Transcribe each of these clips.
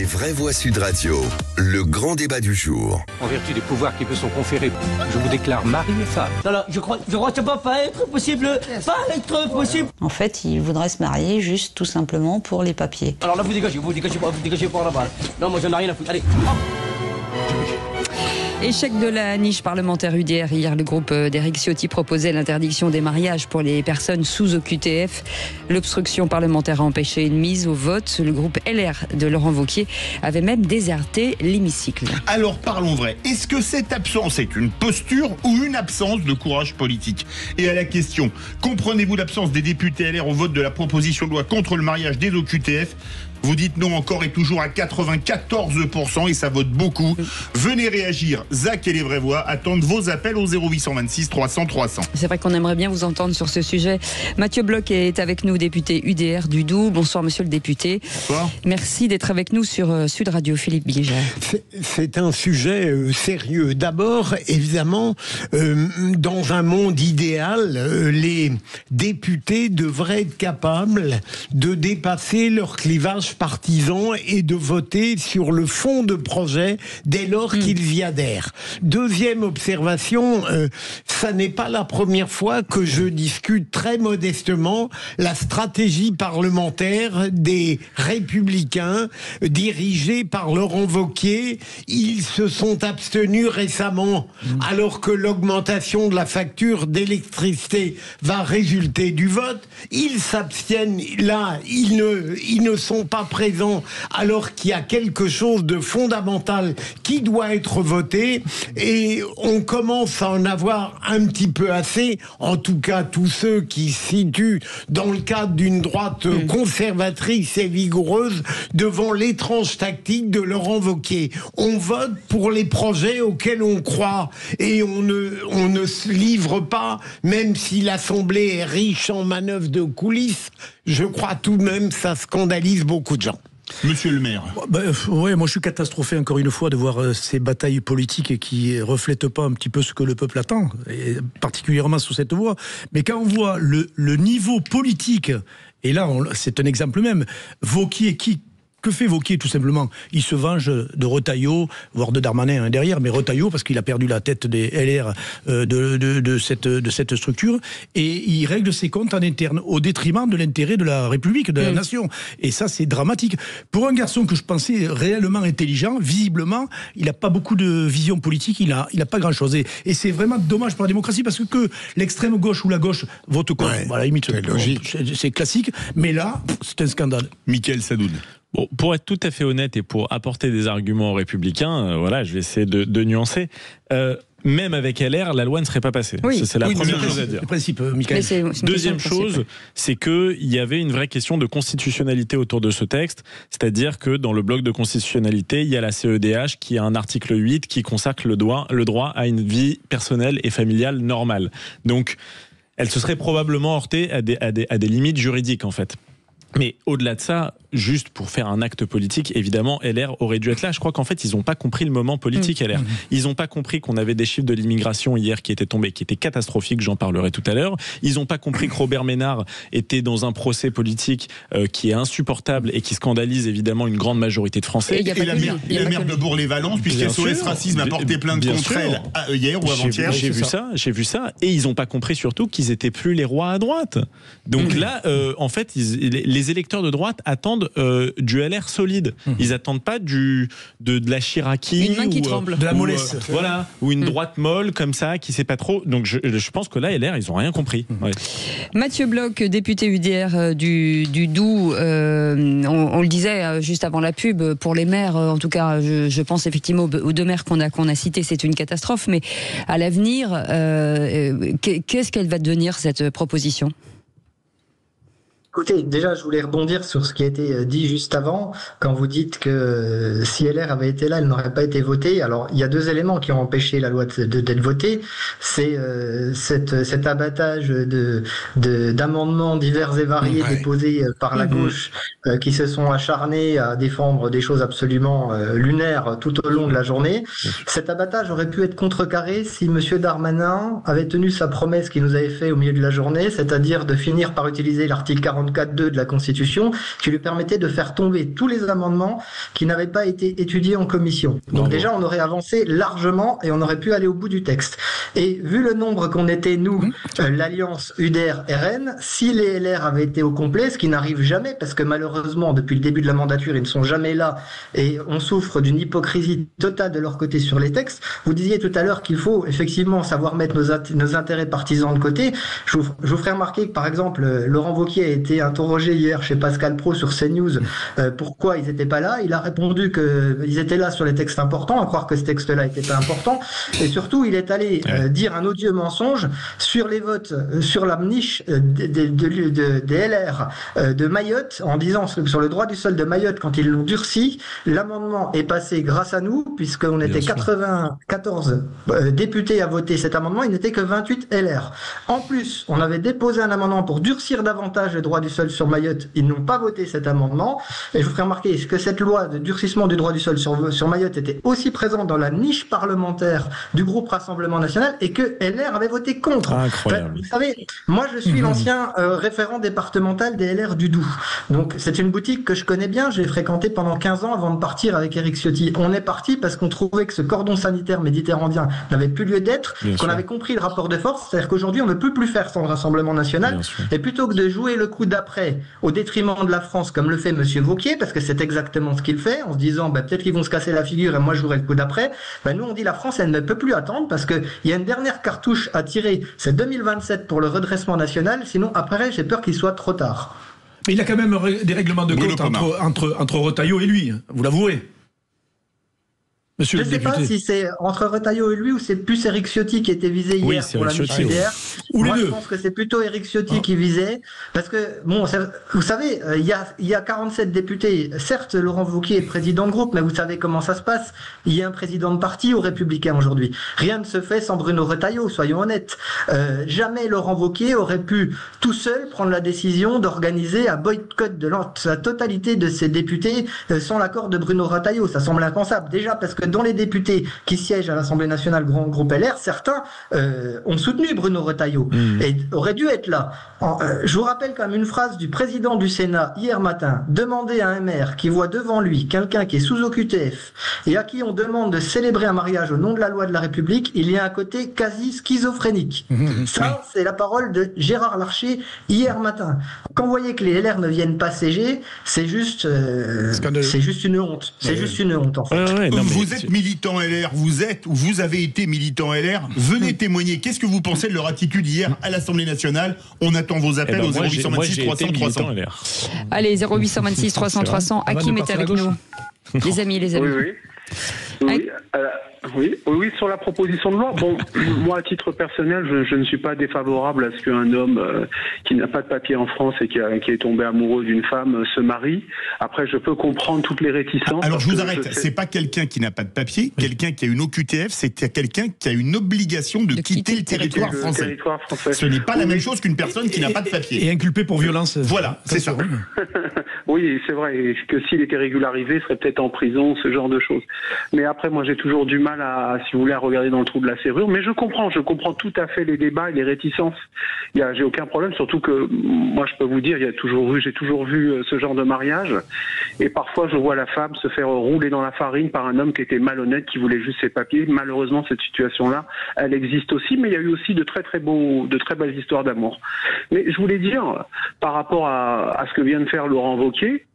Les vraies voix Sud Radio, le grand débat du jour. En vertu des pouvoirs qui me sont conférés, je vous déclare mari et femme. Alors, je crois que ça va pas être possible. En fait, il voudrait se marier juste tout simplement pour les papiers. Alors là, vous dégagez pas là-bas. Non, moi j'en ai rien à foutre. Allez, hop. Échec de la niche parlementaire UDR. Hier, le groupe d'Éric Ciotti proposait l'interdiction des mariages pour les personnes sous OQTF. L'obstruction parlementaire a empêché une mise au vote. Le groupe LR de Laurent Wauquiez avait même déserté l'hémicycle. Alors parlons vrai. Est-ce que cette absence est une posture ou une absence de courage politique ? Et à la question, comprenez-vous l'absence des députés LR au vote de la proposition de loi contre le mariage des OQTF ? Vous dites non encore et toujours à 94% et ça vote beaucoup. Venez réagir. Zach et les vraies voix attendent vos appels au 0826 300 300. C'est vrai qu'on aimerait bien vous entendre sur ce sujet. Mathieu Bloch est avec nous, député UDR du Doubs. Bonsoir monsieur le député. Bonsoir. Merci d'être avec nous sur Sud Radio. Philippe Bilger. C'est un sujet sérieux. D'abord, évidemment, dans un monde idéal, les députés devraient être capables de dépasser leur clivage partisans et de voter sur le fond de projet dès lors qu'ils y adhèrent. Deuxième observation, ça n'est pas la première fois que je discute très modestement la stratégie parlementaire des Républicains dirigée par Laurent Wauquiez. Ils se sont abstenus récemment alors que l'augmentation de la facture d'électricité va résulter du vote. Ils s'abstiennent là, ils ne sont pas présents alors qu'il y a quelque chose de fondamental qui doit être voté et on commence à en avoir un petit peu assez, en tout cas tous ceux qui se situent dans le cadre d'une droite conservatrice et vigoureuse devant l'étrange tactique de Laurent Wauquiez. On vote pour les projets auxquels on croit et on ne se livre pas, même si l'Assemblée est riche en manœuvres de coulisses, je crois tout de même que ça scandalise beaucoup de gens. Monsieur le maire. Ouais, moi je suis catastrophé encore une fois de voir ces batailles politiques qui reflètent pas un petit peu ce que le peuple attend, et particulièrement sur cette voie. Mais quand on voit le niveau politique, et là c'est un exemple même, Wauquiez que fait Wauquiez tout simplement ? Il se venge de Retailleau, voire de Darmanin derrière, mais Retailleau parce qu'il a perdu la tête des LR de cette structure, et il règle ses comptes en interne au détriment de l'intérêt de la République, de la nation. Et ça c'est dramatique. Pour un garçon que je pensais réellement intelligent, visiblement, il n'a pas beaucoup de vision politique, il a pas grand-chose. Et c'est vraiment dommage pour la démocratie parce que l'extrême gauche ou la gauche vote contre. À la limite, c'est classique, mais là, c'est un scandale. Mickaël Sadoun. Bon, pour être tout à fait honnête et pour apporter des arguments aux républicains, voilà, je vais essayer de nuancer. Même avec LR, la loi ne serait pas passée. Oui. C'est la première chose à dire. Le principe, Mickaël. Deuxième chose, c'est qu'il y avait une vraie question de constitutionnalité autour de ce texte, c'est-à-dire que dans le bloc de constitutionnalité, il y a la CEDH qui a un article 8 qui consacre le droit à une vie personnelle et familiale normale. Donc, elle se serait probablement heurtée à des limites juridiques, en fait. Mais au-delà de ça, juste pour faire un acte politique, évidemment, LR aurait dû être là. Je crois qu'en fait, ils n'ont pas compris le moment politique, LR. Ils n'ont pas compris qu'on avait des chiffres de l'immigration hier qui étaient tombés, qui étaient catastrophiques, j'en parlerai tout à l'heure. Ils n'ont pas compris que Robert Ménard était dans un procès politique qui est insupportable et qui scandalise évidemment une grande majorité de Français. Et la maire de Bourg-les-Valence, puisque SOS Racisme a porté plainte contre elle hier ou avant-hier. J'ai vu ça. Et ils n'ont pas compris surtout qu'ils n'étaient plus les rois à droite. Donc là, en fait, les électeurs de droite attendent du LR solide. Ils n'attendent pas de la Chiraki. Une main qui tremble. De la mollesse. Voilà. Ou une droite molle comme ça, qui ne sait pas trop. Donc je pense que là, LR, ils n'ont rien compris. Ouais. Mathieu Bloch, député UDR du Doubs, on le disait juste avant la pub, pour les maires, en tout cas, je pense effectivement aux deux maires qu'on a cités, c'est une catastrophe, mais à l'avenir, qu'est-ce qu'elle va devenir, cette proposition ? Écoutez, déjà, je voulais rebondir sur ce qui a été dit juste avant, quand vous dites que si LR avait été là, elle n'aurait pas été votée. Alors, il y a deux éléments qui ont empêché la loi d'être votée. C'est cet abattage d'amendements divers et variés déposés par la gauche, qui se sont acharnés à défendre des choses absolument lunaires tout au long de la journée. Cet abattage aurait pu être contrecarré si Monsieur Darmanin avait tenu sa promesse qu'il nous avait fait au milieu de la journée, c'est-à-dire de finir par utiliser l'article 49 44.2 de la Constitution qui lui permettait de faire tomber tous les amendements qui n'avaient pas été étudiés en commission. Donc déjà, on aurait avancé largement et on aurait pu aller au bout du texte. Et vu le nombre qu'on était, nous, l'Alliance UDR-RN, si les LR avaient été au complet, ce qui n'arrive jamais, parce que malheureusement, depuis le début de la mandature, ils ne sont jamais là et on souffre d'une hypocrisie totale de leur côté sur les textes. Vous disiez tout à l'heure qu'il faut effectivement savoir mettre nos intérêts partisans de côté. Je vous ferai remarquer que, par exemple, Laurent Wauquiez a été interrogé hier chez Pascal Praud sur CNews pourquoi ils n'étaient pas là. Il a répondu qu'ils étaient là sur les textes importants, à croire que ce texte-là n'était pas important. Et surtout, il est allé dire un odieux mensonge sur les votes, sur la niche des LR de Mayotte, en disant sur le droit du sol de Mayotte, quand ils l'ont durci, l'amendement est passé grâce à nous, puisqu'on était 94 députés à voter cet amendement, il n'était que 28 LR. En plus, on avait déposé un amendement pour durcir davantage le droit du sol sur Mayotte, ils n'ont pas voté cet amendement, et je vous ferai remarquer que cette loi de durcissement du droit du sol sur Mayotte était aussi présente dans la niche parlementaire du groupe Rassemblement National, et que LR avait voté contre. Incroyable. Enfin, vous savez, moi je suis l'ancien référent départemental des LR du Doubs, donc c'est une boutique que je connais bien, j'ai fréquenté pendant 15 ans avant de partir avec Éric Ciotti. On est parti parce qu'on trouvait que ce cordon sanitaire méditerranéen n'avait plus lieu d'être, qu'on avait compris le rapport de force, c'est-à-dire qu'aujourd'hui on ne peut plus faire sans le Rassemblement National, et plutôt que de jouer le coup d'après au détriment de la France comme le fait monsieur Wauquiez, parce que c'est exactement ce qu'il fait, en se disant peut-être qu'ils vont se casser la figure et moi je jouerai le coup d'après, nous on dit la France elle ne peut plus attendre parce qu'il y a une dernière cartouche à tirer, c'est 2027 pour le redressement national, sinon après j'ai peur qu'il soit trop tard. Mais il a quand même des règlements de compte entre Retailleau et lui, vous l'avouez. Monsieur je ne sais pas si c'est entre Retailleau et lui ou c'est plus Éric Ciotti qui était visé hier pour la niche UDR. Ou moi, les deux. Je pense que c'est plutôt Éric Ciotti qui visait. Parce que, bon, vous savez, il y a 47 députés. Certes, Laurent Wauquiez est président de groupe, mais vous savez comment ça se passe. Il y a un président de parti aux Républicains aujourd'hui. Rien ne se fait sans Bruno Retailleau, soyons honnêtes. Jamais Laurent Wauquiez aurait pu tout seul prendre la décision d'organiser un boycott de la totalité de ses députés sans l'accord de Bruno Retailleau. Ça semble impensable. Déjà parce que dans les députés qui siègent à l'Assemblée nationale groupe LR, certains ont soutenu Bruno Retailleau et auraient dû être là. Je vous rappelle quand même une phrase du président du Sénat hier matin. Demander à un maire qui voit devant lui quelqu'un qui est sous OQTF et à qui on demande de célébrer un mariage au nom de la loi de la République, il y a un côté quasi schizophrénique. Ça, c'est la parole de Gérard Larcher hier matin. Quand vous voyez que les LR ne viennent pas siéger, c'est juste une honte. C'est juste une honte en fait. Vous êtes militant LR, vous avez été militant LR, venez témoigner. Qu'est-ce que vous pensez de leur attitude hier à l'Assemblée nationale? On attend vos appels au 0826 300 300. Allez, 0826 300 300. Hakim est avec nous. Les amis. Oui, sur la proposition de loi. Bon, moi, à titre personnel, je ne suis pas défavorable à ce qu'un homme qui n'a pas de papier en France et qui est tombé amoureux d'une femme se marie. Après, je peux comprendre toutes les réticences. Alors, je vous arrête. C'est pas quelqu'un qui n'a pas de papier. Quelqu'un qui a une OQTF, c'est quelqu'un qui a une obligation de quitter le territoire français. Ce n'est pas la même chose qu'une personne qui n'a pas de papier. Et inculpé pour violence. Voilà, c'est ça. Oui, c'est vrai que s'il était régularisé, il serait peut-être en prison, ce genre de choses. Mais après, moi, j'ai toujours du mal si vous voulez, à regarder dans le trou de la serrure. Mais je comprends tout à fait les débats et les réticences. J'ai aucun problème, surtout que moi, je peux vous dire, j'ai toujours vu ce genre de mariage. Et parfois, je vois la femme se faire rouler dans la farine par un homme qui était malhonnête, qui voulait juste ses papiers. Malheureusement, cette situation-là, elle existe aussi. Mais il y a eu aussi de très belles histoires d'amour. Mais je voulais dire, par rapport à ce que vient de faire Laurent Wauquiez,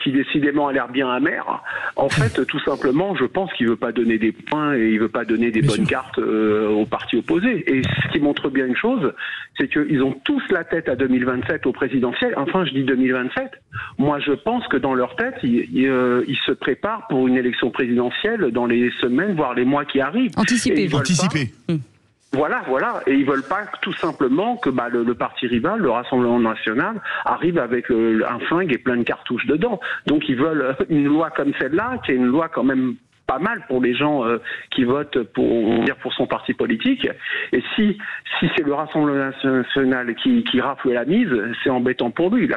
qui décidément a l'air bien amer, en fait, tout simplement, je pense qu'il veut pas donner des points et il veut pas donner des bonnes cartes aux partis opposés. Et ce qui montre bien une chose, c'est qu'ils ont tous la tête à 2027 au présidentiel. Enfin, je dis 2027. Moi, je pense que dans leur tête, ils se préparent pour une élection présidentielle dans les semaines, voire les mois qui arrivent. Anticiper. Voilà. Et ils veulent pas tout simplement que le parti rival, le Rassemblement National, arrive avec un flingue et plein de cartouches dedans. Donc ils veulent une loi comme celle-là, qui est une loi quand même pas mal pour les gens qui votent pour son parti politique. Et si c'est le Rassemblement national qui rafle la mise, c'est embêtant pour lui.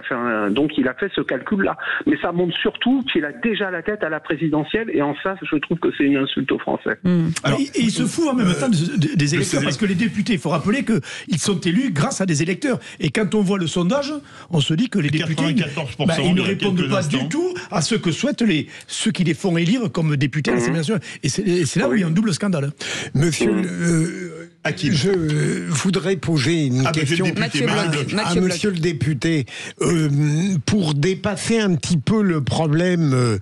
Donc il a fait ce calcul-là. Mais ça montre surtout qu'il a déjà la tête à la présidentielle, et en ça, je trouve que c'est une insulte aux Français. Alors, et il se fout en même temps des électeurs, parce que les députés, il faut rappeler qu'ils sont élus grâce à des électeurs. Et quand on voit le sondage, on se dit que les députés, ils ne répondent pas du tout à ce que souhaitent ceux qui les font élire comme députés à l'Assemblée nationale. Et c'est là où il y a un double scandale. Monsieur, je voudrais poser une question à monsieur le député. Pour dépasser un petit peu le problème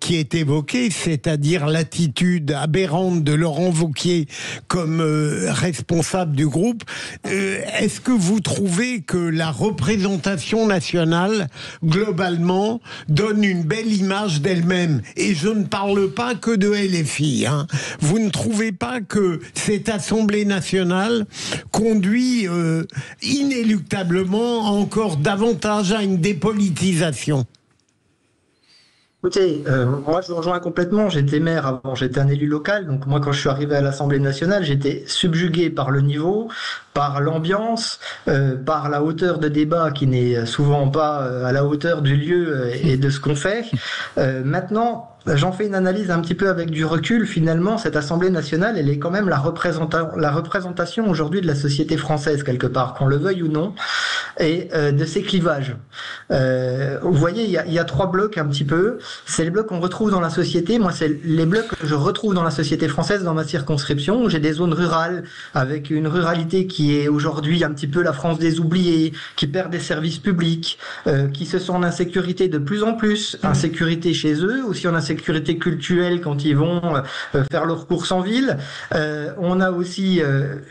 qui est évoqué, c'est-à-dire l'attitude aberrante de Laurent Wauquiez comme responsable du groupe, est-ce que vous trouvez que la représentation nationale, globalement, donne une belle image d'elle-même? Et je ne parle pas que de LFI. Vous ne trouvez pas que cette Assemblée nationale conduit inéluctablement encore davantage à une dépolitisation? Écoutez, moi je vous rejoins complètement, j'étais maire avant, j'étais un élu local, donc moi quand je suis arrivé à l'Assemblée nationale, j'étais subjugué par le niveau, par l'ambiance, par la hauteur de débat qui n'est souvent pas à la hauteur du lieu et de ce qu'on fait. Maintenant, j'en fais une analyse un petit peu avec du recul. Finalement, cette Assemblée nationale, elle est quand même la représentation aujourd'hui de la société française, quelque part, qu'on le veuille ou non, et de ses clivages. Vous voyez, il y a trois blocs un petit peu. C'est les blocs qu'on retrouve dans la société. Moi, c'est les blocs que je retrouve dans la société française, dans ma circonscription, où j'ai des zones rurales, avec une ruralité qui est aujourd'hui un petit peu la France des oubliés, qui perd des services publics, qui se sont en insécurité de plus en plus, insécurité chez eux, aussi en insécurité culturelle quand ils vont faire leurs courses en ville. On a aussi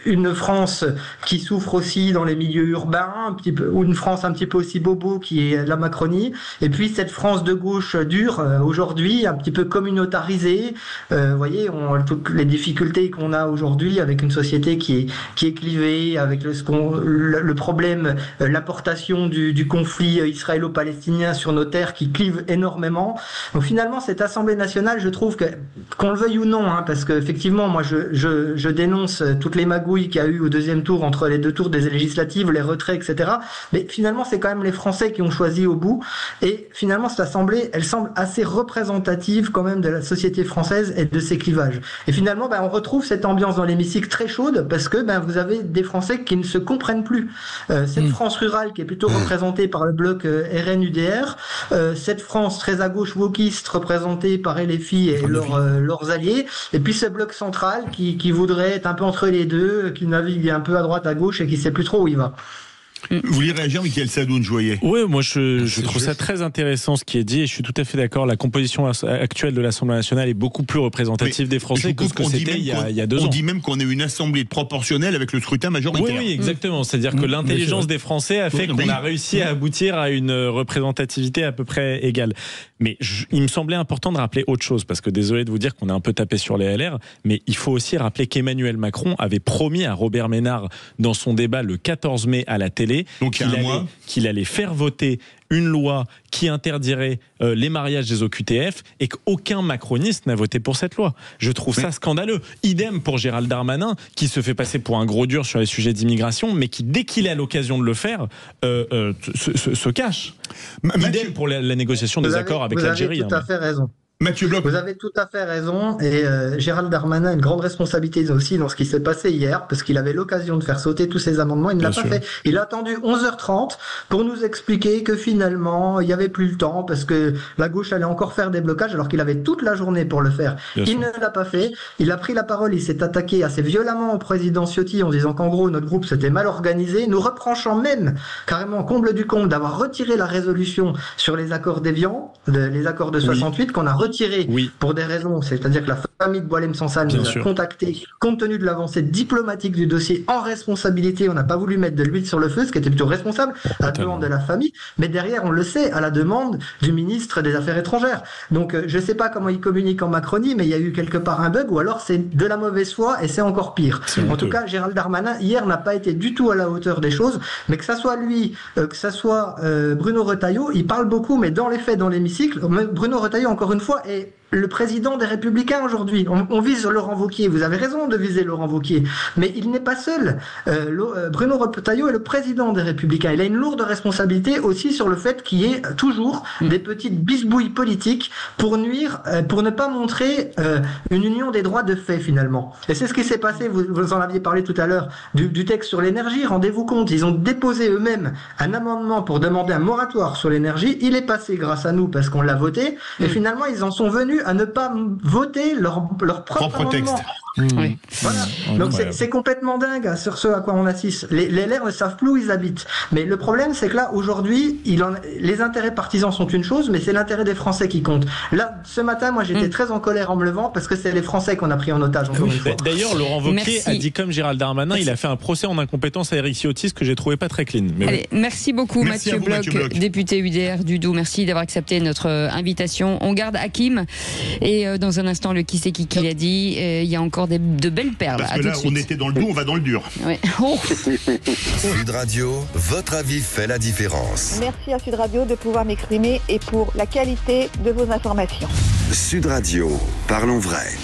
une France qui souffre aussi dans les milieux urbains, un petit peu, ou une France un petit peu aussi bobo qui est la Macronie. Et puis cette France de gauche dure aujourd'hui, un petit peu communautarisée. Vous voyez, toutes les difficultés qu'on a aujourd'hui avec une société qui est clivée, avec le problème, l'importation du conflit israélo-palestinien sur nos terres qui clive énormément. Donc finalement, cette Assemblée nationale, je trouve qu'on le veuille ou non, parce qu'effectivement, moi, je dénonce toutes les magouilles qu'il y a eu au deuxième tour, entre les deux tours des législatives, les retraits, etc. Mais finalement, c'est quand même les Français qui ont choisi au bout. Et finalement, cette Assemblée, elle semble assez représentative quand même de la société française et de ses clivages. Et finalement, on retrouve cette ambiance dans l'hémicycle très chaude, parce que vous avez des Français qui ne se comprennent plus. Cette France rurale qui est plutôt représentée par le bloc RN-UDR, cette France très à gauche wokiste représentée par LFI et leurs alliés, et puis ce bloc central qui voudrait être un peu entre les deux, qui navigue un peu à droite à gauche et qui sait plus trop où il va. Vous voulez réagir, Michael Sadoun-Joyer? Oui, moi je trouve ça très intéressant ce qui est dit, et je suis tout à fait d'accord. La composition actuelle de l'Assemblée nationale est beaucoup plus représentative des Français que ce que c'était il y a 2 ans. On dit même qu'on est une assemblée proportionnelle avec le scrutin majoritaire. Oui, exactement. C'est-à-dire que l'intelligence des Français a fait qu'on a réussi à aboutir à une représentativité à peu près égale. Mais il me semblait important de rappeler autre chose, parce que désolé de vous dire qu'on a un peu tapé sur les LR, mais il faut aussi rappeler qu'Emmanuel Macron avait promis à Robert Ménard dans son débat le 14 mai à la télé qu'il allait faire voter une loi qui interdirait les mariages des OQTF, et qu'aucun macroniste n'a voté pour cette loi. Je trouve ça scandaleux. Idem pour Gérald Darmanin, qui se fait passer pour un gros dur sur les sujets d'immigration, mais qui, dès qu'il a l'occasion de le faire, se cache. Idem pour la négociation des accords avec l'Algérie. Vous avez tout à fait raison. Mathieu Bloch. Vous avez tout à fait raison, et Gérald Darmanin a une grande responsabilité aussi dans ce qui s'est passé hier, parce qu'il avait l'occasion de faire sauter tous ces amendements, il ne l'a pas fait. Il a attendu 11h30 pour nous expliquer que finalement, il n'y avait plus le temps, parce que la gauche allait encore faire des blocages, alors qu'il avait toute la journée pour le faire. Il ne l'a pas fait, il a pris la parole, il s'est attaqué assez violemment au président Ciotti, en disant qu'en gros, notre groupe s'était mal organisé, nous reprochant même, carrément, comble du comble, d'avoir retiré la résolution sur les accords d'Évian, les accords de 68, qu'on a retiré pour des raisons, c'est-à-dire que la famille de Boualem Sansal nous a contactés compte tenu de l'avancée diplomatique du dossier en responsabilité. On n'a pas voulu mettre de l'huile sur le feu, ce qui était plutôt responsable à la demande de la famille, mais derrière, on le sait, à la demande du ministre des Affaires étrangères. Donc je ne sais pas comment il communique en Macronie, mais il y a eu quelque part un bug, ou alors c'est de la mauvaise foi et c'est encore pire. En tout cas, Gérald Darmanin hier n'a pas été du tout à la hauteur des choses, mais que ça soit lui, que ça soit Bruno Retailleau, il parle beaucoup, mais dans les faits, dans l'hémicycle, Bruno Retailleau, encore une fois, Macron est le président des Républicains aujourd'hui. On vise Laurent Wauquiez. Vous avez raison de viser Laurent Wauquiez. Mais il n'est pas seul. Bruno Retailleau est le président des Républicains. Il a une lourde responsabilité aussi sur le fait qu'il y ait toujours des petites bisbouilles politiques pour nuire, pour ne pas montrer une union des droits de fait finalement. Et c'est ce qui s'est passé. Vous en aviez parlé tout à l'heure du texte sur l'énergie. Rendez-vous compte, ils ont déposé eux-mêmes un amendement pour demander un moratoire sur l'énergie. Il est passé grâce à nous parce qu'on l'a voté. Et finalement, ils en sont venus à ne pas voter leur propre texte. Oui. Voilà. Donc c'est complètement dingue sur ce à quoi on assiste. Les LR ne savent plus où ils habitent. Mais le problème, c'est que là, aujourd'hui, les intérêts partisans sont une chose, mais c'est l'intérêt des Français qui compte. Là, ce matin, moi, j'étais très en colère en me levant parce que c'est les Français qu'on a pris en otage. D'ailleurs, Laurent Wauquiez a dit comme Gérald Darmanin, il a fait un procès en incompétence à Éric Ciotti, que j'ai trouvé pas très clean. Mais allez, merci beaucoup merci Mathieu Bloch, député UDR du Doubs. Merci d'avoir accepté notre invitation. On garde Hakim et dans un instant le qui c'est qui l'a dit. Il y a encore de belles perles. Parce que là, on était dans le doux, on va dans le dur. Ouais. Oh. Sud Radio, votre avis fait la différence. Merci à Sud Radio de pouvoir m'exprimer et pour la qualité de vos informations. Sud Radio, parlons vrai.